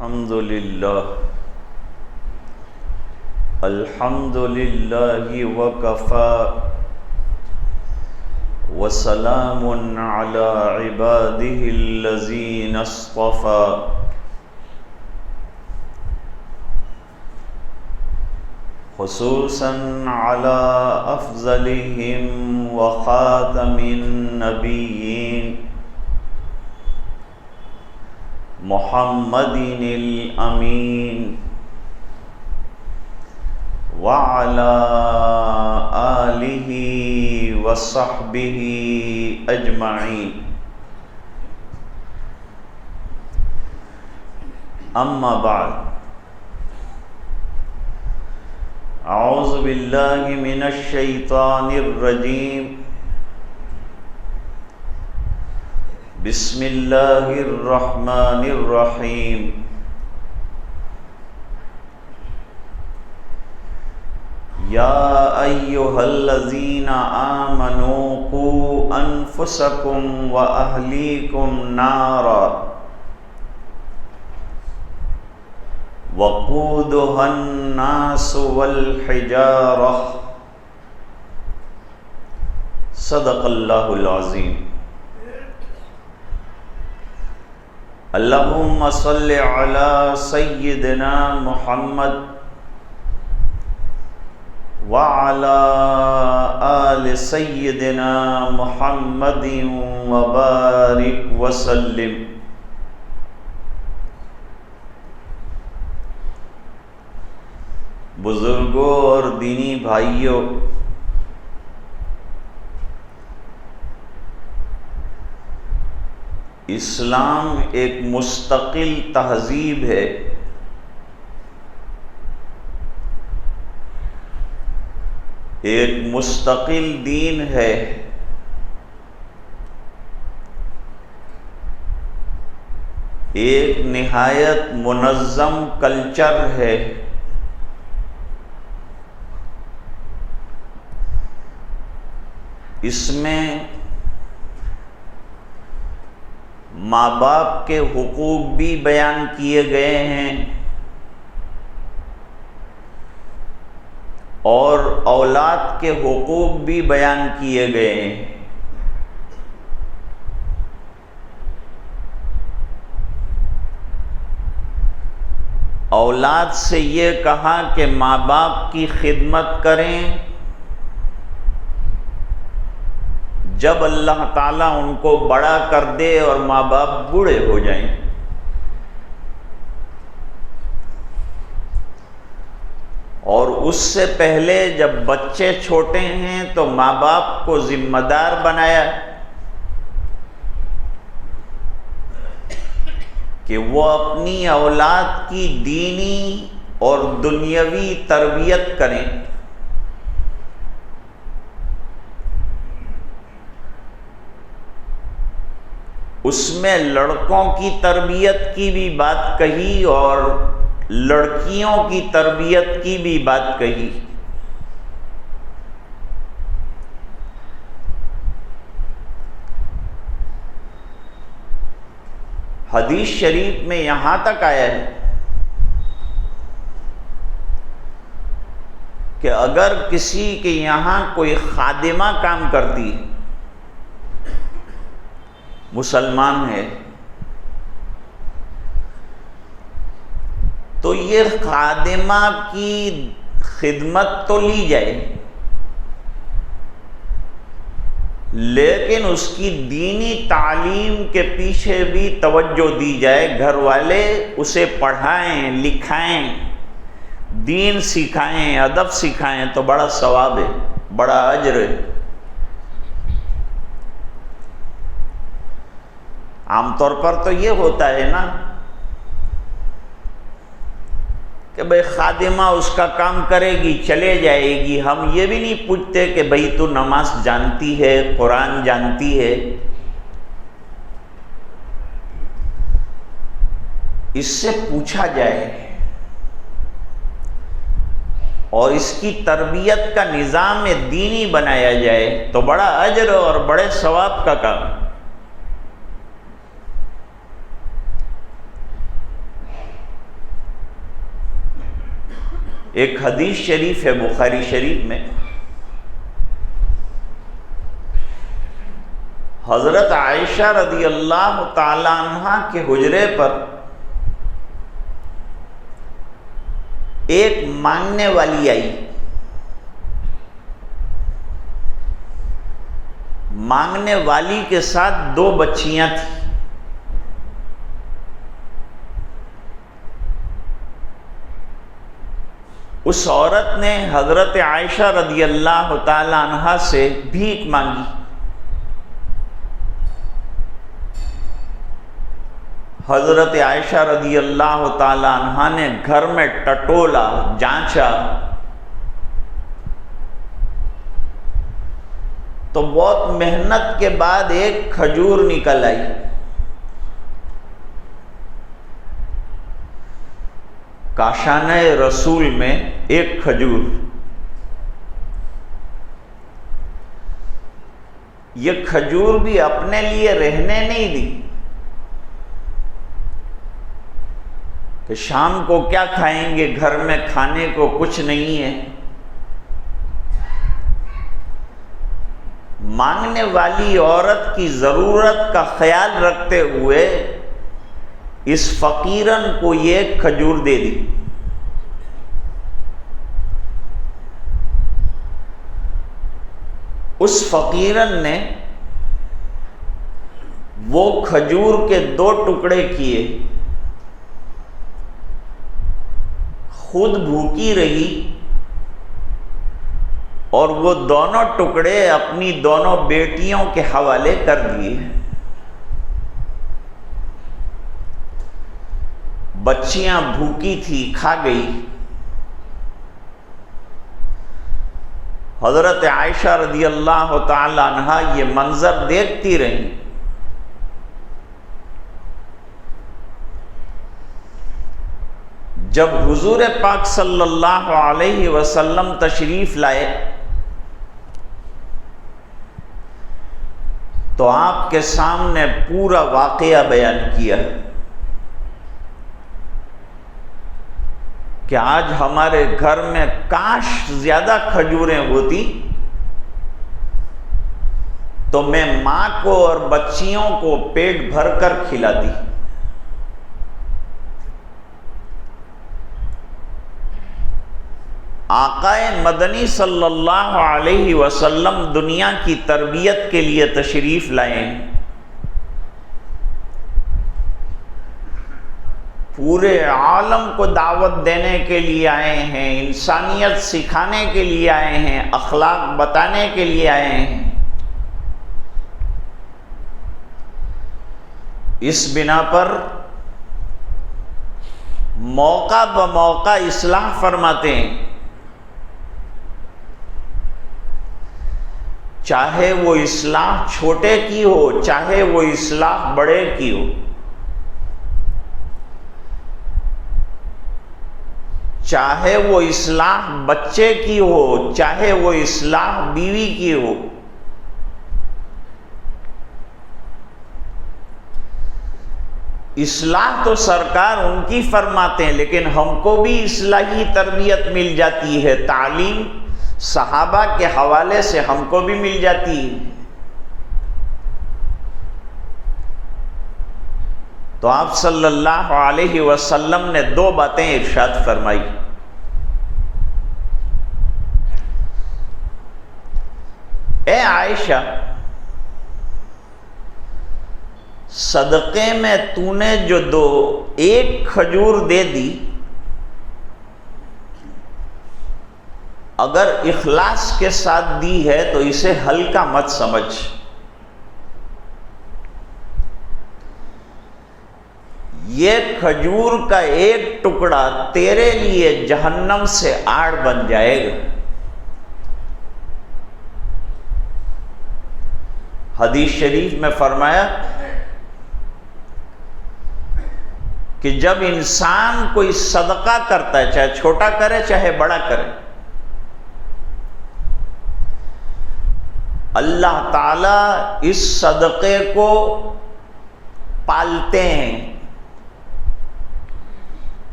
الحمد لله وكفى وسلام على عباده الذين اصطفى خصوصا على أفضلهم وخاتم النبيين محمد الأمين وعلى آله وصحبه أجمعين أما بعد أعوذ بالله من الشيطان الرجيم بسم الله الرحمن الرحيم يا أيها الذين آمنوا قوا أنفسكم وأهليكم نارا وقودها الناس والحجارة صدق الله العظيم اللهم صل على سيدنا محمد وعلى آل سيدنا محمد وبارك وسلم. بزرگوں اور دینی بھائیوں، اسلام ایک مستقل تہذیب ہے، ایک مستقل دین ہے، ایک نہایت منظم کلچر ہے۔ اس میں ماں باپ کے حقوق بھی بیان کیے گئے ہیں اور اولاد کے حقوق بھی بیان کیے گئے ہیں۔ اولاد سے یہ کہا کہ ماں باپ کی خدمت کریں جب اللہ تعالیٰ ان کو بڑا کر دے اور ماں باپ بوڑھے ہو جائیں، اور اس سے پہلے جب بچے چھوٹے ہیں تو ماں باپ کو ذمہ دار بنایا کہ وہ اپنی اولاد کی دینی اور دنیاوی تربیت کریں۔ اس میں لڑکوں کی تربیت کی بھی بات کہی اور لڑکیوں کی تربیت کی بھی بات کہی۔ حدیث شریف میں یہاں تک آیا ہے کہ اگر کسی کے یہاں کوئی خادمہ کام کرتی ہے، مسلمان ہے، تو یہ خادمہ کی خدمت تو لی جائے، لیکن اس کی دینی تعلیم کے پیچھے بھی توجہ دی جائے، گھر والے اسے پڑھائیں، لکھائیں، دین سکھائیں، ادب سکھائیں تو بڑا ثواب ہے، بڑا اجر ہے۔ عام طور پر تو یہ ہوتا ہے نا کہ بھئی خادمہ اس کا کام کرے گی، چلے جائے گی، ہم یہ بھی نہیں پوچھتے کہ بھئی تو نماز جانتی ہے، قرآن جانتی ہے۔ اس سے پوچھا جائے اور اس کی تربیت کا نظام دینی بنایا جائے تو بڑا اجر اور بڑے ثواب کا کام۔ ہے۔ ایک حدیث شریف ہے بخاری شریف میں، حضرت عائشہ رضی اللہ تعالی عنہ کے حجرے پر ایک مانگنے والی آئی، مانگنے والی کے ساتھ 2 بچیاں تھیں۔ اس عورت نے حضرت عائشہ رضی اللہ تعالی عنہا سے بھیک مانگی۔ حضرت عائشہ رضی اللہ تعالی عنہا نے گھر میں ٹٹولا، جانچا تو بہت محنت کے بعد ایک کھجور نکل آئی۔ کاشانہ رسول میں ایک کھجور، یہ کھجور بھی اپنے لیے رہنے نہیں دی کہ شام کو کیا کھائیں گے، گھر میں کھانے کو کچھ نہیں ہے۔ مانگنے والی عورت کی ضرورت کا خیال رکھتے ہوئے اس فقیرن کو یہ کھجور دے دی۔ اس فقیرن نے وہ کھجور کے 2 ٹکڑے کیے، خود بھوکی رہی اور وہ دونوں ٹکڑے اپنی دونوں بیٹیوں کے حوالے کر دیے۔ بچیاں بھوکی تھی، کھا گئی۔ حضرت عائشہ رضی اللہ تعالی عنہا یہ منظر دیکھتی رہیں۔ جب حضور پاک صلی اللہ علیہ وسلم تشریف لائے تو آپ کے سامنے پورا واقعہ بیان کیا کہ آج ہمارے گھر میں کاش زیادہ کھجوریں ہوتی تو میں ماں کو اور بچیوں کو پیٹ بھر کر کھلاتی۔ آقا مدنی صلی اللہ علیہ وسلم دنیا کی تربیت کے لیے تشریف لائے، پورے عالم کو دعوت دینے کے لیے آئے ہیں، انسانیت سکھانے کے لیے آئے ہیں، اخلاق بتانے کے لیے آئے ہیں۔ اس بنا پر موقع بموقع اصلاح فرماتے ہیں، چاہے وہ اصلاح چھوٹے کی ہو، چاہے وہ اصلاح بڑے کی ہو، چاہے وہ اصلاح بچے کی ہو، چاہے وہ اصلاح بیوی کی ہو۔ اصلاح تو سرکار ان کی فرماتے ہیں، لیکن ہم کو بھی اصلاحی تربیت مل جاتی ہے، تعلیم صحابہ کے حوالے سے ہم کو بھی مل جاتی ہے۔ تو آپ صلی اللہ علیہ وسلم نے 2 باتیں ارشاد فرمائی۔ اے عائشہ، صدقے میں تو نے جو 1 کھجور دے دی، اگر اخلاص کے ساتھ دی ہے تو اسے ہلکا مت سمجھ۔ یہ کھجور کا 1 ٹکڑا تیرے لیے جہنم سے آڑ بن جائے گا۔ حدیث شریف میں فرمایا کہ جب انسان کوئی صدقہ کرتا ہے، چاہے چھوٹا کرے چاہے بڑا کرے، اللہ تعالی اس صدقے کو پالتے ہیں،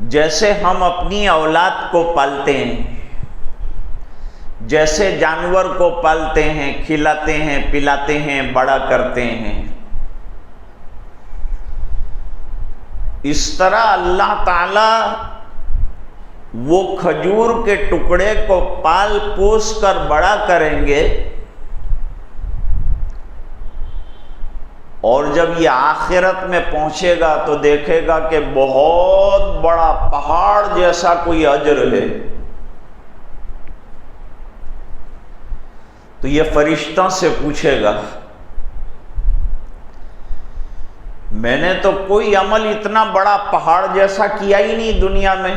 جیسے ہم اپنی اولاد کو پالتے ہیں، جیسے جانور کو پالتے ہیں، کھلاتے ہیں، پلاتے ہیں، بڑا کرتے ہیں، اس طرح اللہ تعالی وہ کھجور کے ٹکڑے کو پال پوس کر بڑا کریں گے، اور جب یہ آخرت میں پہنچے گا تو دیکھے گا کہ بہت بڑا پہاڑ جیسا کوئی اجر ہے، تو یہ فرشتوں سے پوچھے گا میں نے تو کوئی عمل اتنا بڑا پہاڑ جیسا کیا ہی نہیں دنیا میں،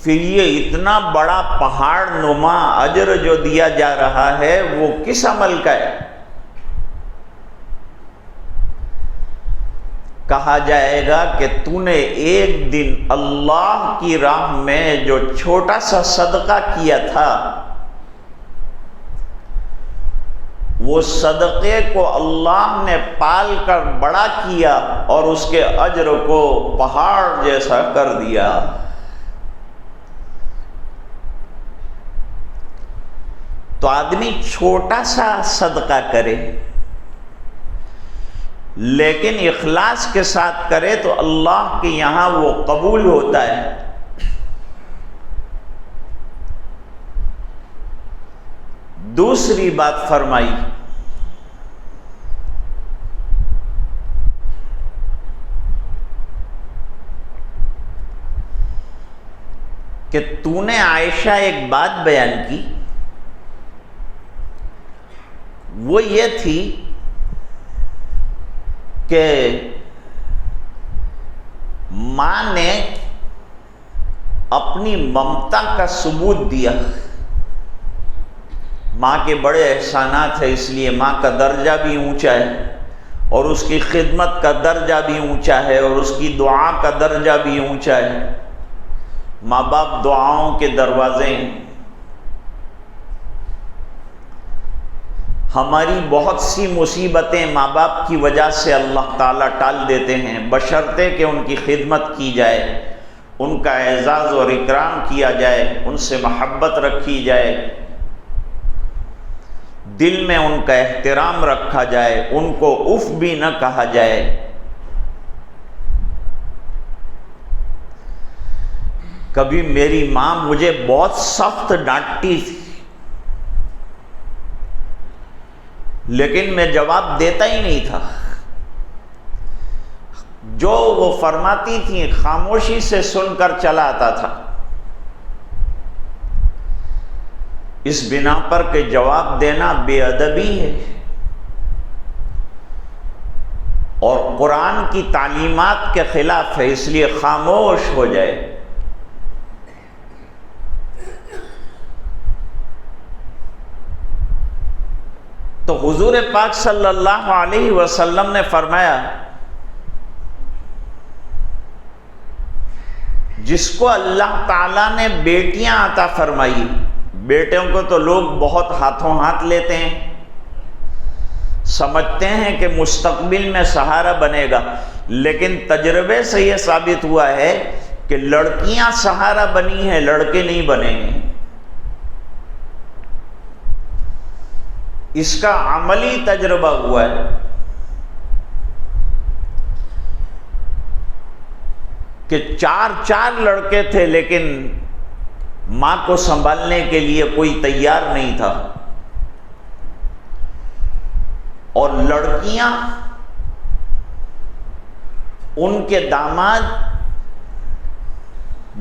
پھر یہ اتنا بڑا پہاڑ نما اجر جو دیا جا رہا ہے وہ کس عمل کا ہے؟ کہا جائے گا کہ تو نے ایک دن اللہ کی راہ میں جو چھوٹا سا صدقہ کیا تھا، وہ صدقے کو اللہ نے پال کر بڑا کیا اور اس کے اجر کو پہاڑ جیسا کر دیا۔ تو آدمی چھوٹا سا صدقہ کرے لیکن اخلاص کے ساتھ کرے تو اللہ کے یہاں وہ قبول ہوتا ہے۔ دوسری بات فرمائی کہ تو نے عائشہ ایک بات بیان کی، وہ یہ تھی کہ ماں نے اپنی ممتا کا ثبوت دیا، ماں کے بڑے احسانات ہیں، اس لیے ماں کا درجہ بھی اونچا ہے اور اس کی خدمت کا درجہ بھی اونچا ہے اور اس کی دعا کا درجہ بھی اونچا ہے۔ ماں باپ دعاؤں کے دروازے ہیں۔ ہماری بہت سی مصیبتیں ماں باپ کی وجہ سے اللہ تعالیٰ ٹال دیتے ہیں، بشرطے کہ ان کی خدمت کی جائے، ان کا اعزاز اور اکرام کیا جائے، ان سے محبت رکھی جائے، دل میں ان کا احترام رکھا جائے، ان کو اف بھی نہ کہا جائے۔ کبھی میری ماں مجھے بہت سخت ڈانٹتی تھی لیکن میں جواب دیتا ہی نہیں تھا، جو وہ فرماتی تھی خاموشی سے سن کر چلا آتا تھا، اس بنا پر کہ جواب دینا بے ادبی ہے اور قرآن کی تعلیمات کے خلاف ہے، اس لیے خاموش ہو جائے۔ تو حضور پاک صلی اللہ علیہ وسلم نے فرمایا جس کو اللہ تعالیٰ نے بیٹیاں عطا فرمائی، بیٹوں کو تو لوگ بہت ہاتھوں ہاتھ لیتے ہیں، سمجھتے ہیں کہ مستقبل میں سہارا بنے گا، لیکن تجربے سے یہ ثابت ہوا ہے کہ لڑکیاں سہارا بنی ہیں، لڑکے نہیں بنے ہیں۔ اس کا عملی تجربہ ہوا ہے کہ چار لڑکے تھے لیکن ماں کو سنبھالنے کے لیے کوئی تیار نہیں تھا، اور لڑکیاں ان کے داماد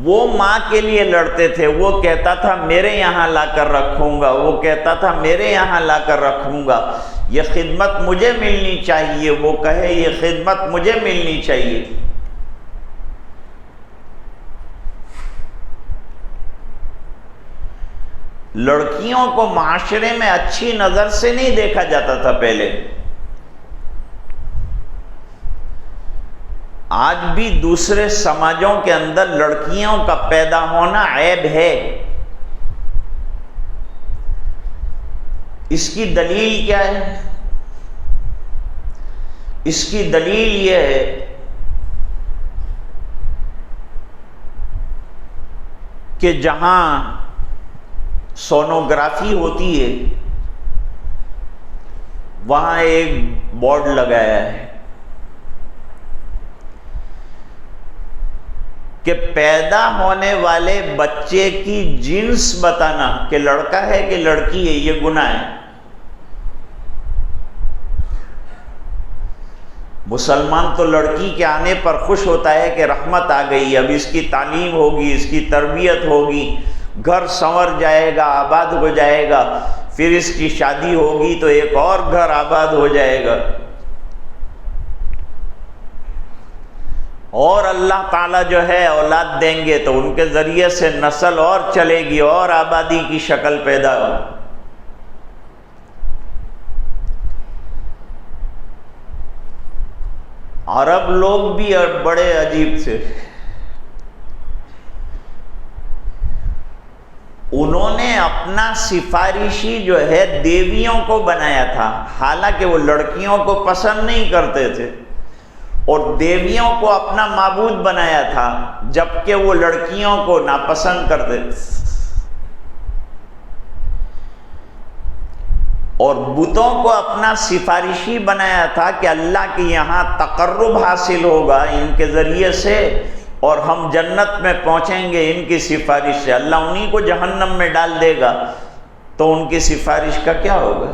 وہ ماں کے لیے لڑتے تھے، وہ کہتا تھا میرے یہاں لا کر رکھوں گا، وہ کہتا تھا میرے یہاں لا کر رکھوں گا، یہ خدمت مجھے ملنی چاہیے، وہ کہے یہ خدمت مجھے ملنی چاہیے۔ لڑکیوں کو معاشرے میں اچھی نظر سے نہیں دیکھا جاتا تھا پہلے، آج بھی دوسرے سماجوں کے اندر لڑکیوں کا پیدا ہونا عیب ہے۔ اس کی دلیل کیا ہے؟ اس کی دلیل یہ ہے کہ جہاں سونوگرافی ہوتی ہے وہاں ایک بورڈ لگایا ہے کہ پیدا ہونے والے بچے کی جنس بتانا کہ لڑکا ہے کہ لڑکی ہے یہ گناہ ہے۔ مسلمان تو لڑکی کے آنے پر خوش ہوتا ہے کہ رحمت آ گئی، اب اس کی تعلیم ہوگی، اس کی تربیت ہوگی، گھر سنور جائے گا، آباد ہو جائے گا، پھر اس کی شادی ہوگی تو ایک اور گھر آباد ہو جائے گا، اور اللہ تعالیٰ جو ہے اولاد دیں گے تو ان کے ذریعے سے نسل اور چلے گی اور آبادی کی شکل پیدا ہو۔ عرب لوگ بھی بڑے عجیب تھے، انہوں نے اپنا سفارشی جو ہے دیویوں کو بنایا تھا، حالانکہ وہ لڑکیوں کو پسند نہیں کرتے تھے، اور دیویوں کو اپنا معبود بنایا تھا جبکہ وہ لڑکیوں کو ناپسند کرتے تھے، اور بتوں کو اپنا سفارشی بنایا تھا کہ اللہ کے یہاں تقرب حاصل ہوگا ان کے ذریعے سے، اور ہم جنت میں پہنچیں گے ان کی سفارش سے، اللہ انہی کو جہنم میں ڈال دے گا تو ان کی سفارش کا کیا ہوگا؟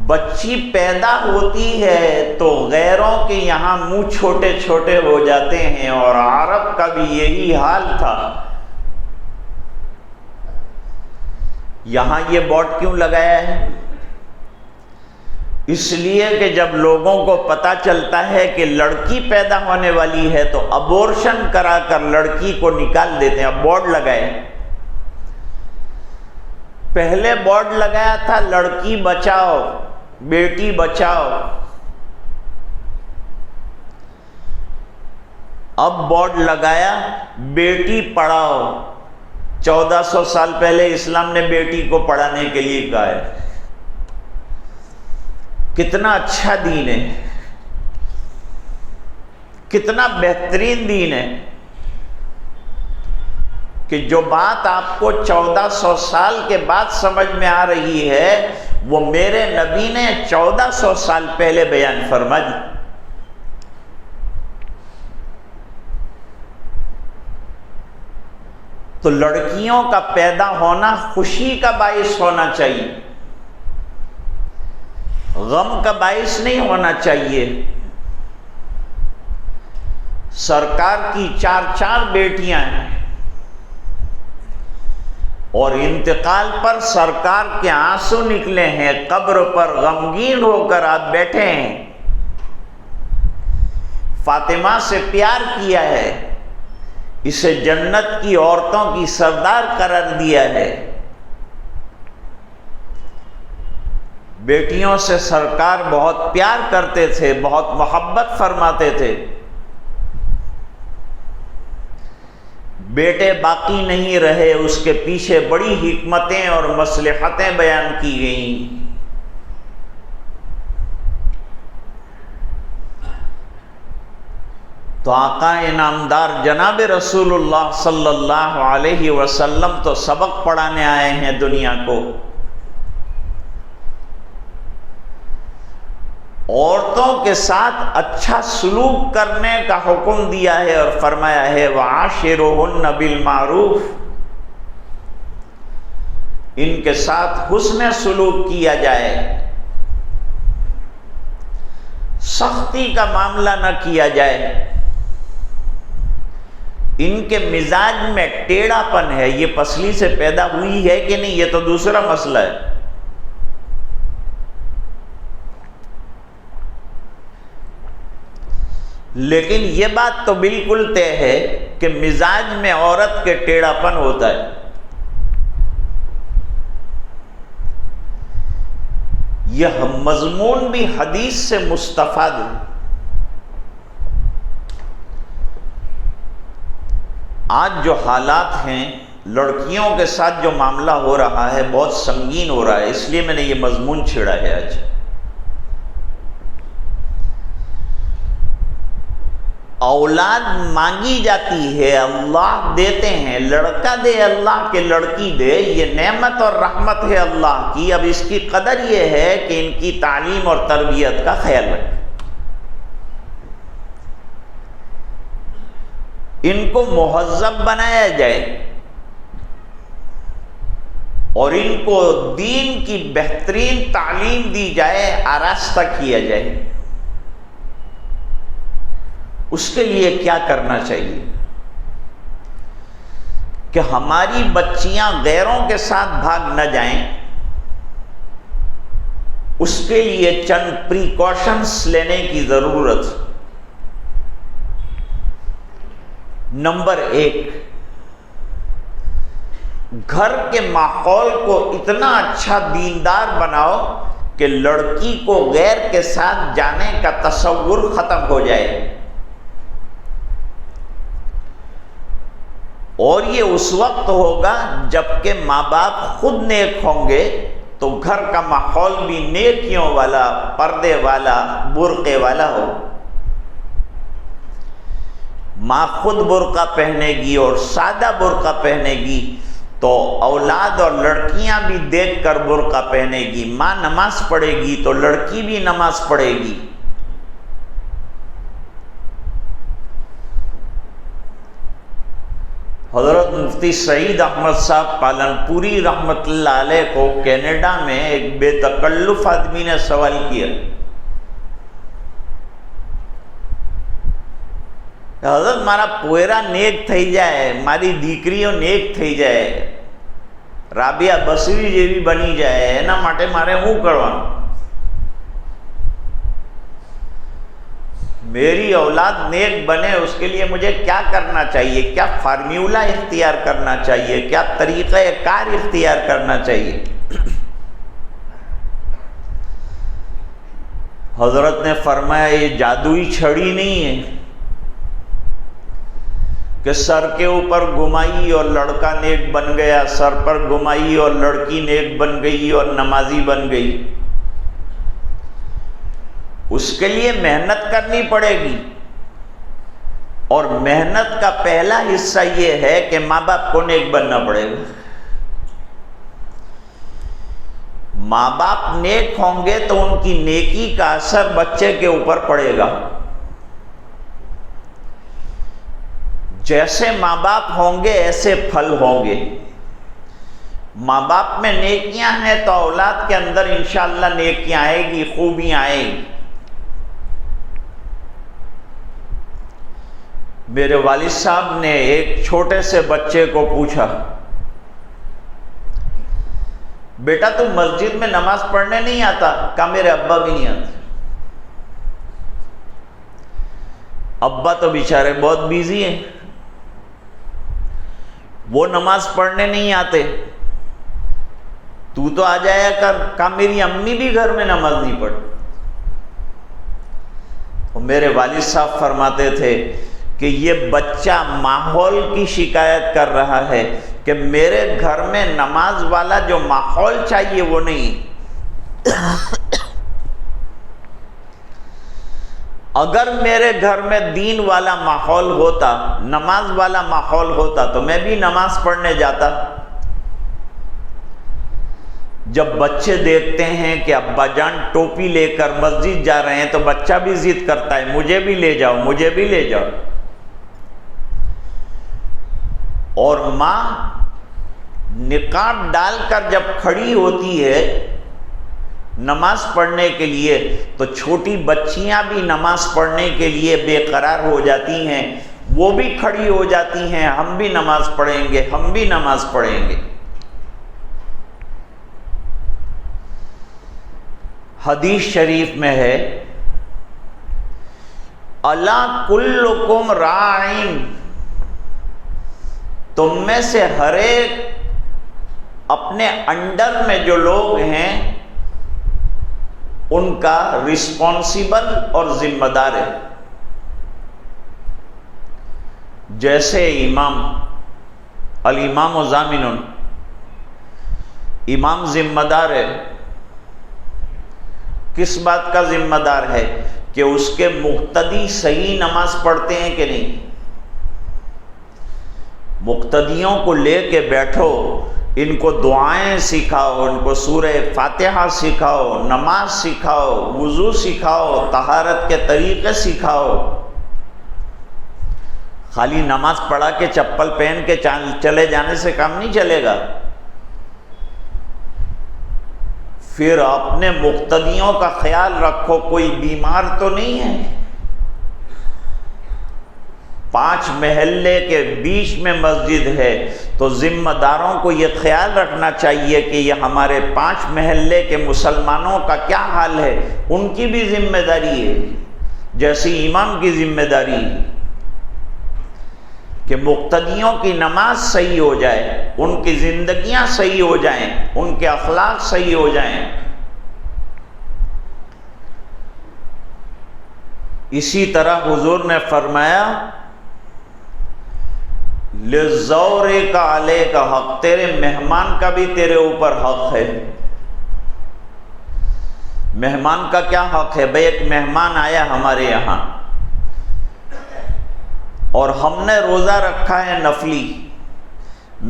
بچی پیدا ہوتی ہے تو غیروں کے یہاں منہ چھوٹے چھوٹے ہو جاتے ہیں، اور عرب کا بھی یہی حال تھا۔ یہاں یہ بورڈ کیوں لگایا ہے؟ اس لیے کہ جب لوگوں کو پتہ چلتا ہے کہ لڑکی پیدا ہونے والی ہے تو ابورشن کرا کر لڑکی کو نکال دیتے ہیں۔ اب بورڈ لگائے، پہلے بورڈ لگایا تھا لڑکی بچاؤ، بیٹی بچاؤ، اب بورڈ لگایا بیٹی پڑھاؤ۔ 1400 سال پہلے اسلام نے بیٹی کو پڑھانے کے لیے کہا ہے۔ کتنا اچھا دین ہے، کتنا بہترین دین ہے کہ جو بات آپ کو 1400 سال کے بعد سمجھ میں آ رہی ہے وہ میرے نبی نے 1400 سال پہلے بیان فرما دی۔ تو لڑکیوں کا پیدا ہونا خوشی کا باعث ہونا چاہیے، غم کا باعث نہیں ہونا چاہیے۔ سرکار کی 4 بیٹیاں ہیں، اور انتقال پر سرکار کے آنسو نکلے ہیں، قبر پر غمگین ہو کر آپ بیٹھے ہیں، فاطمہ سے پیار کیا ہے، اسے جنت کی عورتوں کی سردار قرار دیا ہے۔ بیٹیوں سے سرکار بہت پیار کرتے تھے، بہت محبت فرماتے تھے۔ بیٹے باقی نہیں رہے، اس کے پیچھے بڑی حکمتیں اور مصلحتیں بیان کی گئیں۔ تو آقا انعامدار جناب رسول اللہ صلی اللہ علیہ وسلم تو سبق پڑھانے آئے ہیں دنیا کو، عورتوں کے ساتھ اچھا سلوک کرنے کا حکم دیا ہے، اور فرمایا ہے وَعَاشِرُهُنَّ بِالْمَعْرُوفِ، ان کے ساتھ حسن سلوک کیا جائے، سختی کا معاملہ نہ کیا جائے۔ ان کے مزاج میں ٹیڑھا پن ہے، یہ پسلی سے پیدا ہوئی ہے کہ نہیں یہ تو دوسرا مسئلہ ہے، لیکن یہ بات تو بالکل طے ہے کہ مزاج میں عورت کے ٹیڑھا پن ہوتا ہے۔ یہ مضمون بھی حدیث سے مستفاد ہے۔ آج جو حالات ہیں لڑکیوں کے ساتھ جو معاملہ ہو رہا ہے بہت سنگین ہو رہا ہے، اس لیے میں نے یہ مضمون چھیڑا ہے آج۔ اولاد مانگی جاتی ہے، اللہ دیتے ہیں، لڑکا دے اللہ کہ لڑکی دے، یہ نعمت اور رحمت ہے اللہ کی۔ اب اس کی قدر یہ ہے کہ ان کی تعلیم اور تربیت کا خیال رکھیں، ان کو مہذب بنایا جائے اور ان کو دین کی بہترین تعلیم دی جائے، آراستہ کیا جائے۔ اس کے لیے کیا کرنا چاہیے کہ ہماری بچیاں غیروں کے ساتھ بھاگ نہ جائیں، اس کے لیے چند پریکاشنز لینے کی ضرورت۔ نمبر 1، گھر کے ماحول کو اتنا اچھا دیندار بناؤ کہ لڑکی کو غیر کے ساتھ جانے کا تصور ختم ہو جائے، اور یہ اس وقت ہوگا جب کہ ماں باپ خود نیک ہوں گے تو گھر کا ماحول بھی نیکیوں والا، پردے والا، برقعے والا ہو۔ ماں خود برقع پہنے گی اور سادہ برقع پہنے گی تو اولاد اور لڑکیاں بھی دیکھ کر برقع پہنے گی۔ ماں نماز پڑھے گی تو لڑکی بھی نماز پڑھے گی۔ حضرت مفتی سعید احمد صاحب پالنپوری رحمت اللہ علیہ کو کینیڈا میں ایک بے تکلف آدمی نے سوال کیا، حضرت مارا پوئرا نیک تھئی جائے، ماری દીકરીઓ نیک تھئی جائے، رابعہ بصری જેવી બની જાય، એના માટે મારે શું કરવાનું؟ میری اولاد نیک بنے اس کے لیے مجھے کیا کرنا چاہیے؟ کیا فارمیولہ اختیار کرنا چاہیے؟ کیا طریقہ کار اختیار کرنا چاہیے؟ حضرت نے فرمایا یہ جادوئی چھڑی نہیں ہے کہ سر کے اوپر گھمائی اور لڑکا نیک بن گیا، سر پر گھمائی اور لڑکی نیک بن گئی اور نمازی بن گئی۔ اس کے لیے محنت کرنی پڑے گی، اور محنت کا پہلا حصہ یہ ہے کہ ماں باپ کو نیک بننا پڑے گا۔ ماں باپ نیک ہوں گے تو ان کی نیکی کا اثر بچے کے اوپر پڑے گا۔ جیسے ماں باپ ہوں گے ایسے پھل ہوں گے۔ ماں باپ میں نیکیاں ہیں تو اولاد کے اندر انشاءاللہ نیکیاں آئے گی، خوبیاں آئے گی۔ میرے والد صاحب نے ایک چھوٹے سے بچے کو پوچھا، بیٹا تم مسجد میں نماز پڑھنے نہیں آتا؟ کہا میرے ابا بھی نہیں آتے۔ ابا تو بیچارے بہت بیزی ہیں، وہ نماز پڑھنے نہیں آتے، تو آ جایا کر۔ کہا میری امی بھی گھر میں نماز نہیں پڑھتی۔ اور میرے والد صاحب فرماتے تھے کہ یہ بچہ ماحول کی شکایت کر رہا ہے کہ میرے گھر میں نماز والا جو ماحول چاہیے وہ نہیں۔ اگر میرے گھر میں دین والا ماحول ہوتا، نماز والا ماحول ہوتا تو میں بھی نماز پڑھنے جاتا۔ جب بچے دیکھتے ہیں کہ ابا جان ٹوپی لے کر مسجد جا رہے ہیں تو بچہ بھی ضد کرتا ہے مجھے بھی لے جاؤ، مجھے بھی لے جاؤ۔ اور ماں نقاب ڈال کر جب کھڑی ہوتی ہے نماز پڑھنے کے لیے تو چھوٹی بچیاں بھی نماز پڑھنے کے لیے بے قرار ہو جاتی ہیں، وہ بھی کھڑی ہو جاتی ہیں، ہم بھی نماز پڑھیں گے، ہم بھی نماز پڑھیں گے۔ حدیث شریف میں ہے الا کلکم راعٍ، تم میں سے ہر ایک اپنے انڈر میں جو لوگ ہیں ان کا رسپانسیبل اور ذمہ دار ہے۔ جیسے امام الامام ضامن، امام ذمہ دار ہے۔ کس بات کا ذمہ دار ہے؟ کہ اس کے مقتدی صحیح نماز پڑھتے ہیں کہ نہیں۔ مقتدیوں کو لے کے بیٹھو، ان کو دعائیں سکھاؤ، ان کو سورہ فاتحہ سکھاؤ، نماز سکھاؤ، وضو سکھاؤ، طہارت کے طریقے سکھاؤ۔ خالی نماز پڑھا کے چپل پہن کے چلے جانے سے کام نہیں چلے گا۔ پھر اپنے مقتدیوں کا خیال رکھو، کوئی بیمار تو نہیں ہے۔ 5 محلے کے بیچ میں مسجد ہے تو ذمہ داروں کو یہ خیال رکھنا چاہیے کہ یہ ہمارے 5 محلے کے مسلمانوں کا کیا حال ہے۔ ان کی بھی ذمہ داری ہے، جیسی امام کی ذمہ داری ہے کہ مقتدیوں کی نماز صحیح ہو جائے، ان کی زندگیاں صحیح ہو جائیں، ان کے اخلاق صحیح ہو جائیں۔ اسی طرح حضور نے فرمایا لِلزَّوْرِ کا عَلَيْكَ حق، تیرے مہمان کا بھی تیرے اوپر حق ہے۔ مہمان کا کیا حق ہے؟ بھئی ایک مہمان آیا ہمارے یہاں اور ہم نے روزہ رکھا ہے نفلی،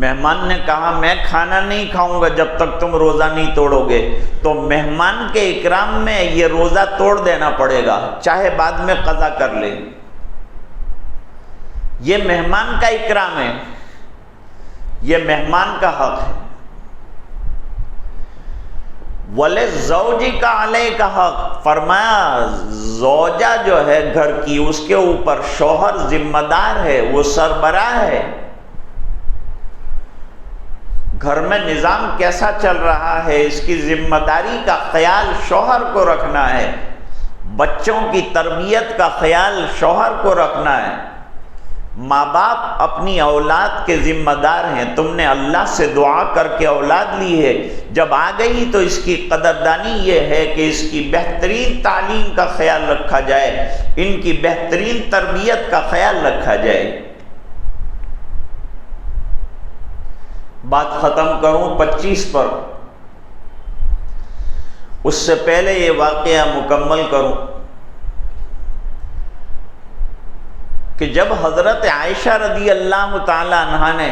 مہمان نے کہا میں کھانا نہیں کھاؤں گا جب تک تم روزہ نہیں توڑو گے، تو مہمان کے اکرام میں یہ روزہ توڑ دینا پڑے گا، چاہے بعد میں قضا کر لے۔ یہ مہمان کا اکرام ہے، یہ مہمان کا حق ہے۔ وَلِلزَّوْجِ کا عَلَيْكَ حق، فرمایا زوجہ جو ہے گھر کی، اس کے اوپر شوہر ذمہ دار ہے، وہ سربراہ ہے۔ گھر میں نظام کیسا چل رہا ہے اس کی ذمہ داری کا خیال شوہر کو رکھنا ہے، بچوں کی تربیت کا خیال شوہر کو رکھنا ہے۔ ماں باپ اپنی اولاد کے ذمہ دار ہیں، تم نے اللہ سے دعا کر کے اولاد لی ہے، جب آ گئی تو اس کی قدردانی یہ ہے کہ اس کی بہترین تعلیم کا خیال رکھا جائے، ان کی بہترین تربیت کا خیال رکھا جائے۔ بات ختم کروں 25 پر، اس سے پہلے یہ واقعہ مکمل کروں کہ جب حضرت عائشہ رضی اللہ تعالی عنہا نے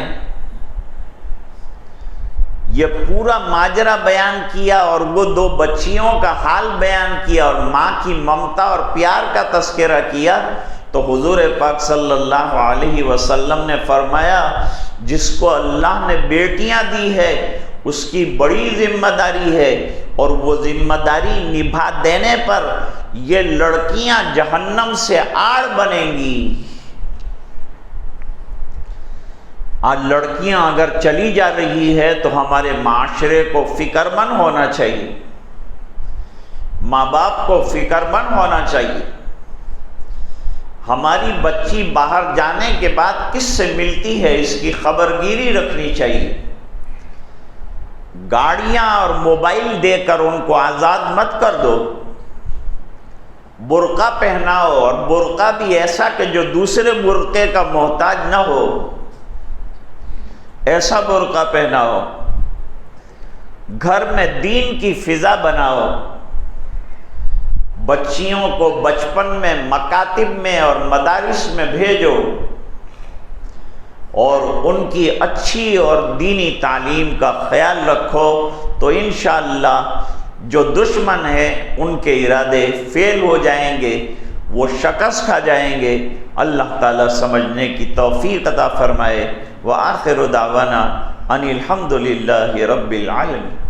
یہ پورا ماجرا بیان کیا اور وہ 2 بچیوں کا حال بیان کیا اور ماں کی ممتا اور پیار کا تذکرہ کیا، تو حضور پاک صلی اللہ علیہ وسلم نے فرمایا جس کو اللہ نے بیٹیاں دی ہے اس کی بڑی ذمہ داری ہے، اور وہ ذمہ داری نبھا دینے پر یہ لڑکیاں جہنم سے آڑ بنیں گی۔ آج لڑکیاں اگر چلی جا رہی ہے تو ہمارے معاشرے کو فکر مند ہونا چاہیے، ماں باپ کو فکر مند ہونا چاہیے۔ ہماری بچی باہر جانے کے بعد کس سے ملتی ہے اس کی خبرگیری رکھنی چاہیے۔ گاڑیاں اور موبائل دے کر ان کو آزاد مت کر دو، برقع پہناؤ، اور برقع بھی ایسا کہ جو دوسرے برقعے کا محتاج نہ ہو، ایسا برقع پہناؤ۔ گھر میں دین کی فضا بناؤ، بچیوں کو بچپن میں مکاتب میں اور مدارس میں بھیجو اور ان کی اچھی اور دینی تعلیم کا خیال رکھو، تو انشاءاللہ جو دشمن ہیں ان کے ارادے فیل ہو جائیں گے، وہ شکست کھا جائیں گے۔ اللہ تعالیٰ سمجھنے کی توفیق عطا فرمائے۔ وآخر دعوانا ان الحمد للہ رب العالمین۔